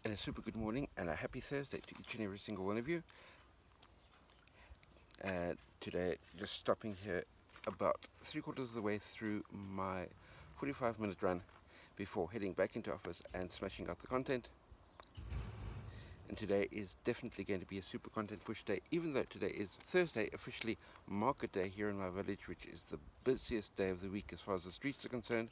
And a super good morning and a happy Thursday to each and every single one of you. Today, just stopping here about 3/4 of the way through my 45-minute run before heading back into office and smashing out the content. And today is definitely going to be a super content push day, even though today is Thursday, officially market day here in my village, which is the busiest day of the week as far as the streets are concerned.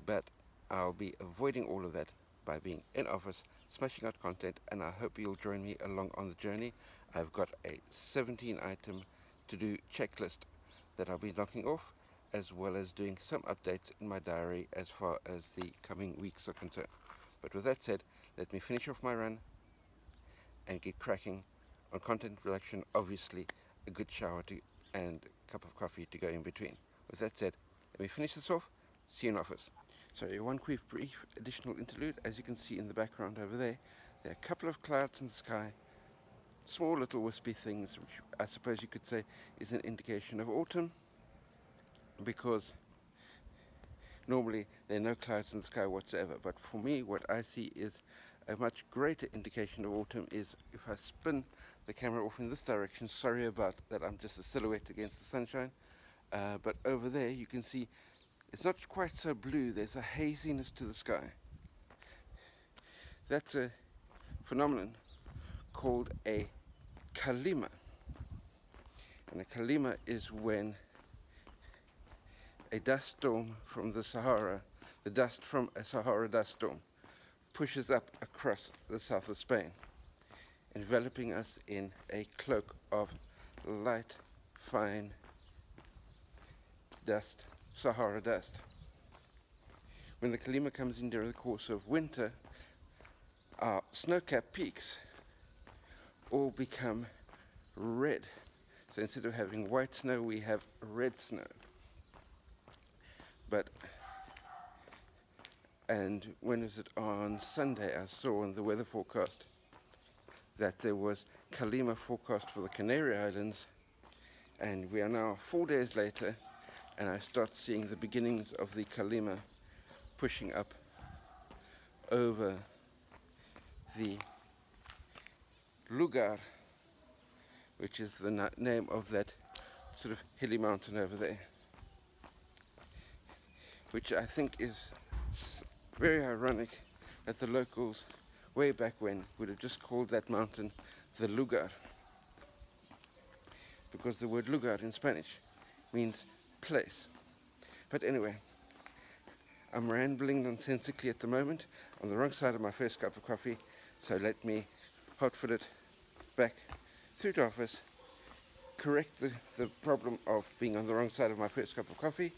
But I'll be avoiding all of that by being in office, smashing out content, and I hope you'll join me along on the journey. I've got a 17-item to-do checklist that I'll be knocking off, as well as doing some updates in my diary as far as the coming weeks are concerned. But with that said, let me finish off my run and get cracking on content production. Obviously, a good shower and a cup of coffee to go in between. With that said, let me finish this off. See you in office. Sorry, one quick brief additional interlude. As you can see in the background over there are a couple of clouds in the sky, small little wispy things, which I suppose you could say is an indication of autumn, because normally there are no clouds in the sky whatsoever. But for me, what I see is a much greater indication of autumn is if I spin the camera off in this direction. Sorry about that, I'm just a silhouette against the sunshine. But over there you can see it's not quite so blue, there's a haziness to the sky. That's a phenomenon called a kalima. And a kalima is when a dust storm from the Sahara, the dust from a Sahara dust storm, pushes up across the south of Spain, enveloping us in a cloak of light, fine dust, Sahara dust. When the kalima comes in during the course of winter, our snow-capped peaks all become red. So instead of having white snow, we have red snow. And when was it? On Sunday, I saw in the weather forecast that there was kalima forecast for the Canary Islands, and we are now 4 days later, and I start seeing the beginnings of the kalima pushing up over the Lugar, which is the name of that sort of hilly mountain over there, which I think is very ironic that the locals way back when would have just called that mountain the Lugar, because the word lugar in Spanish means place. But anyway, I'm rambling nonsensically at the moment on the wrong side of my first cup of coffee, so let me hot-foot it back through to office, correct the problem of being on the wrong side of my first cup of coffee,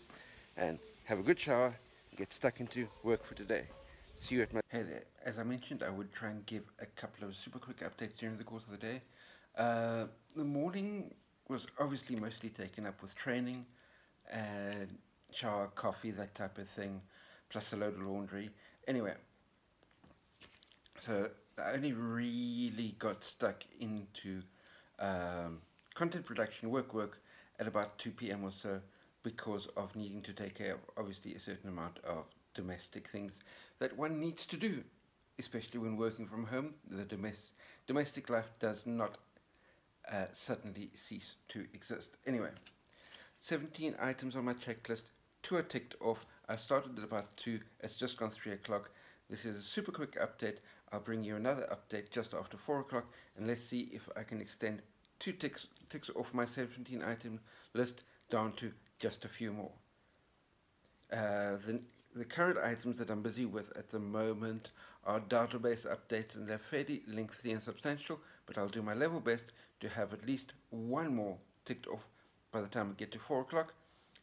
and have a good shower and get stuck into work for today. See you at my... Hey there. As I mentioned, I would try and give a couple of super quick updates during the course of the day. The morning was obviously mostly taken up with training and shower, coffee, that type of thing, plus a load of laundry. Anyway, so I only really got stuck into content production, work at about 2 p.m. or so, because of needing to take care of obviously a certain amount of domestic things that one needs to do, especially when working from home. The domestic life does not suddenly cease to exist. Anyway, 17 items on my checklist, 2 are ticked off. I started at about 2, it's just gone 3 o'clock. This is a super quick update. I'll bring you another update just after 4 o'clock, and let's see if I can extend 2 ticks off my 17 item list down to just a few more. The current items that I'm busy with at the moment are database updates, and they're fairly lengthy and substantial, but I'll do my level best to have at least one more ticked off by the time we get to 4 o'clock.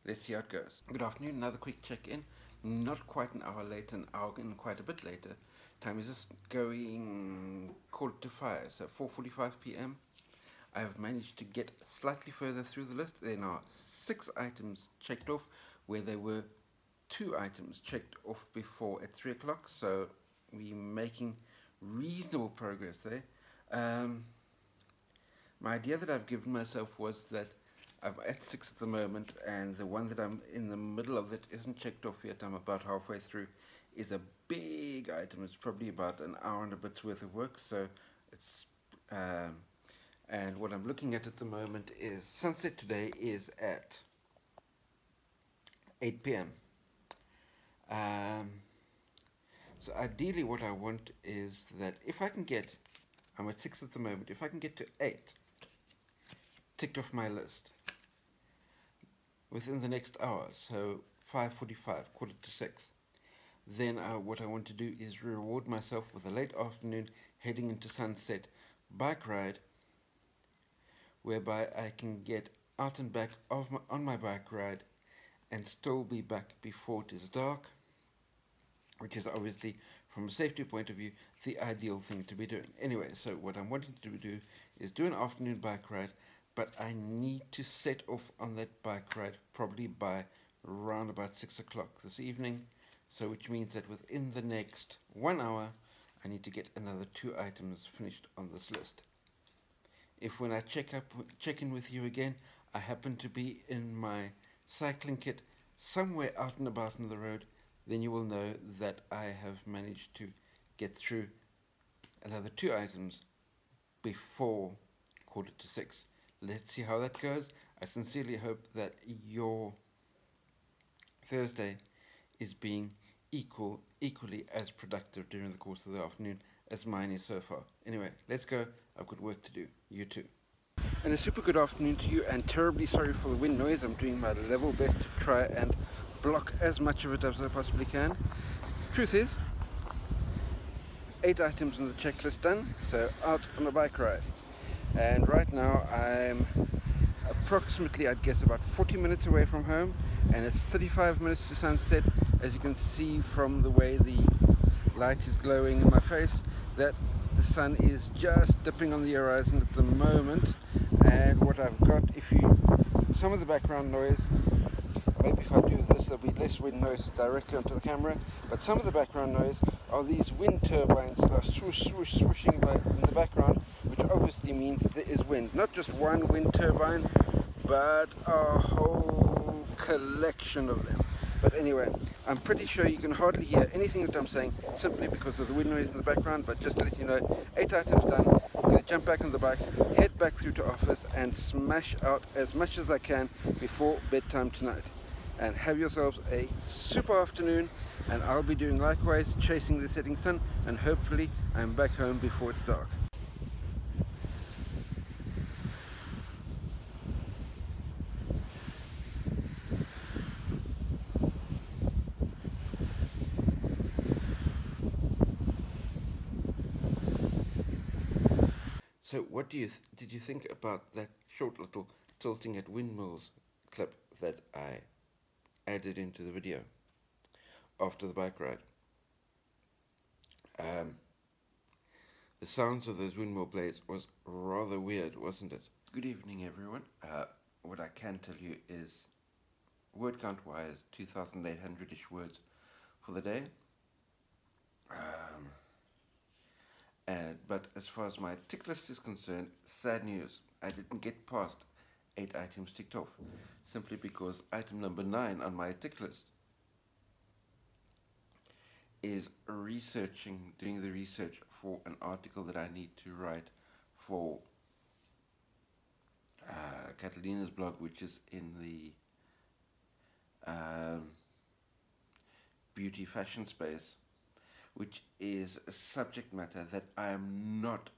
Let's see how it goes. Good afternoon, another quick check-in. Not quite an hour later, an hour and quite a bit later. Time is just going 4:45, so 4:45 p.m. I have managed to get slightly further through the list. There are now 6 items checked off, where there were 2 items checked off before at 3 o'clock, so we're making reasonable progress there. My idea that I've given myself was that I'm at 6 at the moment, and the one that I'm in the middle of that isn't checked off yet, I'm about halfway through, is a big item. It's probably about an hour and a bit's worth of work. So it's and what I'm looking at the moment is sunset today is at 8 p.m. So ideally what I want is that if I can get, I'm at 6 at the moment, if I can get to 8 ticked off my list within the next hour, so 5:45, 5:45, then what I want to do is reward myself with a late afternoon heading into sunset bike ride, whereby I can get out and back on my bike ride and still be back before it is dark, which is obviously, from a safety point of view, the ideal thing to be doing. Anyway, so what I'm wanting to do is do an afternoon bike ride, but I need to set off on that bike ride probably by around about 6 o'clock this evening, so which means that within the next 1 hour I need to get another 2 items finished on this list. If when I check in with you again, I happen to be in my cycling kit somewhere out and about on the road, then you will know that I have managed to get through another 2 items before 5:45. Let's see how that goes. I sincerely hope that your Thursday is being equally as productive during the course of the afternoon as mine is so far. Anyway, let's go. I've got work to do. You too. And a super good afternoon to you, and terribly sorry for the wind noise. I'm doing my level best to try and block as much of it as I possibly can. Truth is, 8 items on the checklist done, so out on a bike ride. And right now I'm approximately, I'd guess, about 40 minutes away from home, and it's 35 minutes to sunset. As you can see from the way the light is glowing in my face, that the sun is just dipping on the horizon at the moment. And what I've got, some of the background noise, maybe if I do this there'll be less wind noise directly onto the camera, but some of the background noise are these wind turbines that are swoosh, swoosh, swooshing in the background, which obviously means there is wind. Not just one wind turbine, but a whole collection of them. But anyway, I'm pretty sure you can hardly hear anything that I'm saying simply because of the wind noise in the background, but just to let you know, 8 items done. I'm going to jump back on the bike, head back through to office and smash out as much as I can before bedtime tonight. And have yourselves a super afternoon, and I'll be doing likewise, chasing the setting sun, and hopefully I'm back home before it's dark. So what did you think about that short little tilting at Windmills clip that I added into the video after the bike ride? The sounds of those windmill blades was rather weird, wasn't it? Good evening, everyone. What I can tell you is, word count wise, 2,800-ish words for the day. But as far as my tick list is concerned, sad news. I didn't get past 8 items ticked off, simply because item number 9 on my tick list is doing the research for an article that I need to write for Catalina's blog, which is in the beauty fashion space, which is a subject matter that I am not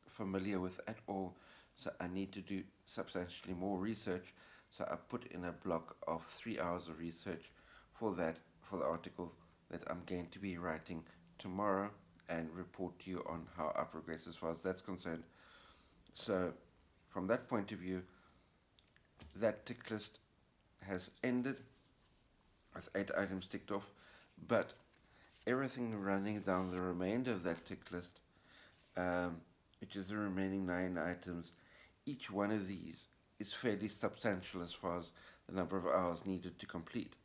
familiar with at all, so I need to do substantially more research. So I put in a block of 3 hours of research for the article that I'm going to be writing tomorrow, and report to you on how I progress as far as that's concerned. So from that point of view, that tick list has ended with 8 items ticked off, but everything running down the remainder of that tick list, which is the remaining 9 items, each one of these is fairly substantial as far as the number of hours needed to complete.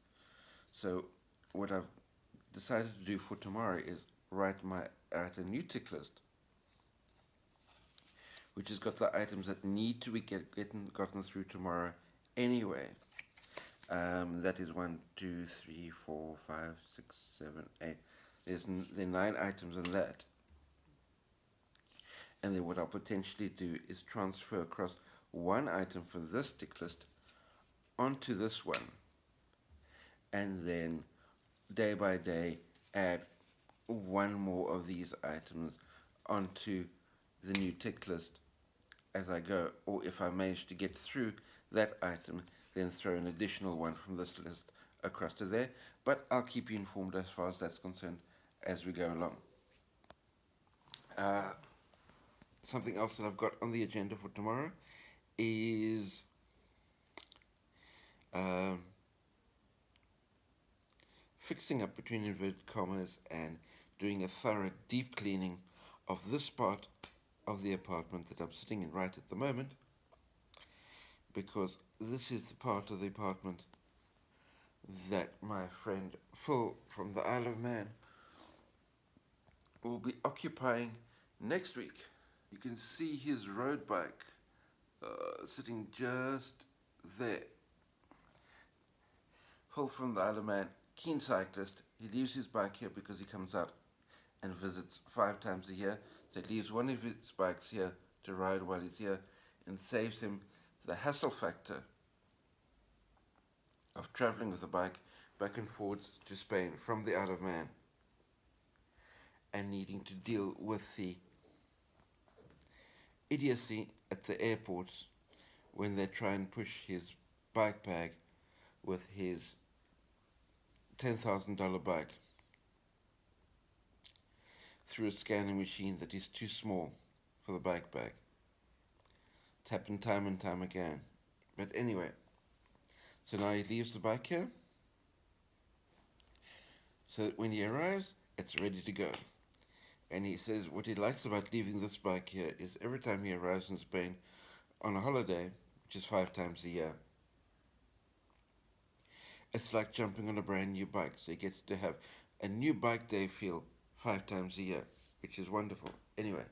So what I've decided to do for tomorrow is write a new tick list, which has got the items that need to be gotten through tomorrow anyway. That is 1, 2, 3, 4, 5, 6, 7, 8. There are 9 items in that. And then what I'll potentially do is transfer across one item from this tick list onto this one. And then day by day add one more of these items onto the new tick list as I go. Or if I manage to get through that item, then throw an additional one from this list across to there. But I'll keep you informed as far as that's concerned as we go along. Something else that I've got on the agenda for tomorrow is fixing up, between inverted commas, and doing a thorough deep cleaning of this part of the apartment that I'm sitting in right at the moment, because this is the part of the apartment that my friend Phil from the Isle of Man will be occupying next week. You can see his road bike sitting just there. Phil from the Isle of Man, keen cyclist. He leaves his bike here because he comes out and visits 5 times a year. So he leaves one of his bikes here to ride while he's here, and saves him the hassle factor of travelling with a bike back and forwards to Spain from the Isle of Man, and needing to deal with the idiocy at the airports when they try and push his bike bag with his $10,000 bike through a scanning machine that is too small for the bike bag. It's happened time and time again. But anyway, so now he leaves the bike here, so that when he arrives, it's ready to go. And he says what he likes about leaving this bike here is every time he arrives in Spain on a holiday, which is 5 times a year, it's like jumping on a brand new bike. So he gets to have a new bike day feel 5 times a year, which is wonderful. Anyway,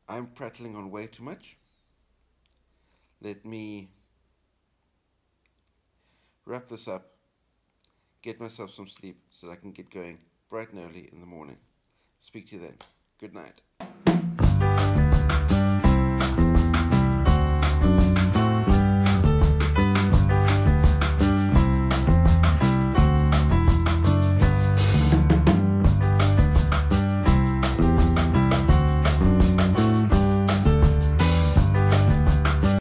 I'm prattling on way too much. Let me wrap this up, get myself some sleep so that I can get going bright and early in the morning. Speak to you then. Good night.